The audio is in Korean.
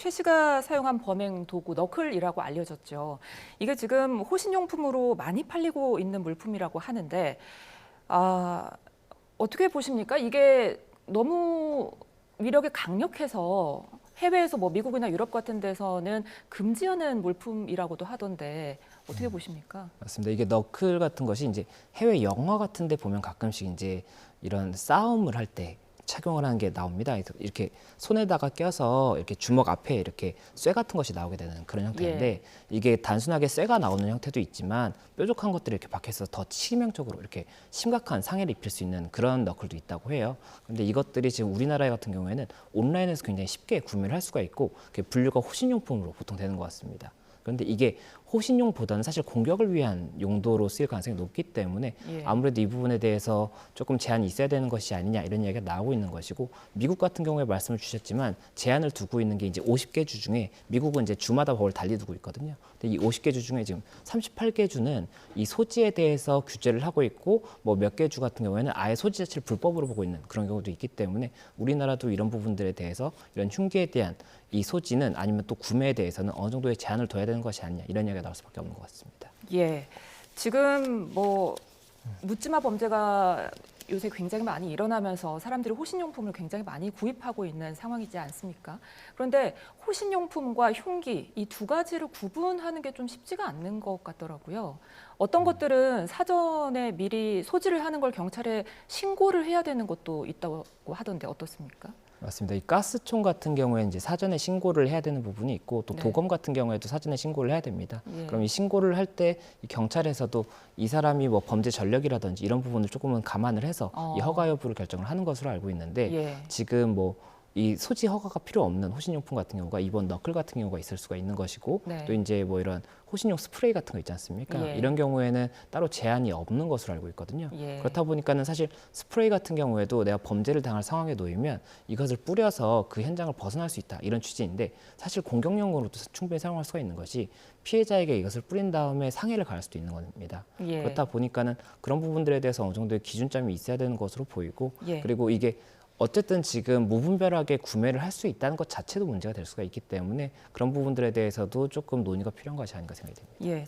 최 씨가 사용한 범행 도구 너클이라고 알려졌죠. 이게 지금 호신용품으로 많이 팔리고 있는 물품이라고 하는데 아, 어떻게 보십니까? 이게 너무 위력이 강력해서 해외에서 뭐 미국이나 유럽 같은 데서는 금지하는 물품이라고도 하던데 어떻게 보십니까? 맞습니다. 이게 너클 같은 것이 이제 해외 영화 같은 데 보면 가끔씩 이제 이런 싸움을 할 때 착용을 하는 게 나옵니다. 그래서 이렇게 손에다가 껴서 이렇게 주먹 앞에 이렇게 쇠 같은 것이 나오게 되는 그런 형태인데 예. 이게 단순하게 쇠가 나오는 형태도 있지만 뾰족한 것들이 이렇게 박혀서 더 치명적으로 이렇게 심각한 상해를 입힐 수 있는 그런 너클도 있다고 해요. 그런데 이것들이 지금 우리나라 같은 경우에는 온라인에서 굉장히 쉽게 구매를 할 수가 있고 그게 분류가 호신용품으로 보통 되는 것 같습니다. 그런데 이게 호신용보다는 사실 공격을 위한 용도로 쓰일 가능성이 높기 때문에 예. 아무래도 이 부분에 대해서 조금 제한이 있어야 되는 것이 아니냐 이런 이야기가 나오고 있는 것이고 미국 같은 경우에 말씀을 주셨지만 제한을 두고 있는 게 이제 50개 주 중에 미국은 이제 주마다 법을 달리 두고 있거든요. 근데 이 50개 주 중에 지금 38개 주는 이 소지에 대해서 규제를 하고 있고 뭐 몇 개 주 같은 경우에는 아예 소지 자체를 불법으로 보고 있는 그런 경우도 있기 때문에 우리나라도 이런 부분들에 대해서 이런 흉기에 대한 이 소지는 아니면 또 구매에 대해서는 어느 정도의 제한을 둬야 되는 것이 아니냐 이런 이야기가 나올 수밖에 없는 것 같습니다. 예. 지금 뭐 묻지마 범죄가 요새 굉장히 많이 일어나면서 사람들이 호신용품을 굉장히 많이 구입하고 있는 상황이지 않습니까? 그런데 호신용품과 흉기 이 두 가지를 구분하는 게 좀 쉽지가 않는 것 같더라고요. 어떤 것들은 사전에 미리 소지를 하는 걸 경찰에 신고를 해야 되는 것도 있다고 하던데 어떻습니까? 맞습니다. 이 가스총 같은 경우에 이제 사전에 신고를 해야 되는 부분이 있고 또 네. 도검 같은 경우에도 사전에 신고를 해야 됩니다. 예. 그럼 이 신고를 할 때 경찰에서도 이 사람이 뭐 범죄 전력이라든지 이런 부분을 조금은 감안을 해서 이 허가 여부를 결정을 하는 것으로 알고 있는데 예. 지금 뭐 이 소지 허가가 필요 없는 호신용품 같은 경우가 이번 너클 같은 경우가 있을 수가 있는 것이고 네. 또 이제 뭐 이런 호신용 스프레이 같은 거 있지 않습니까? 예. 이런 경우에는 따로 제한이 없는 것으로 알고 있거든요. 예. 그렇다 보니까는 사실 스프레이 같은 경우에도 내가 범죄를 당할 상황에 놓이면 이것을 뿌려서 그 현장을 벗어날 수 있다 이런 취지인데 사실 공격용으로도 충분히 사용할 수가 있는 것이 피해자에게 이것을 뿌린 다음에 상해를 가할 수도 있는 겁니다. 예. 그렇다 보니까는 그런 부분들에 대해서 어느 정도의 기준점이 있어야 되는 것으로 보이고 예. 그리고 이게 어쨌든 지금 무분별하게 구매를 할 수 있다는 것 자체도 문제가 될 수가 있기 때문에 그런 부분들에 대해서도 조금 논의가 필요한 것이 아닌가 생각이 됩니다. 예.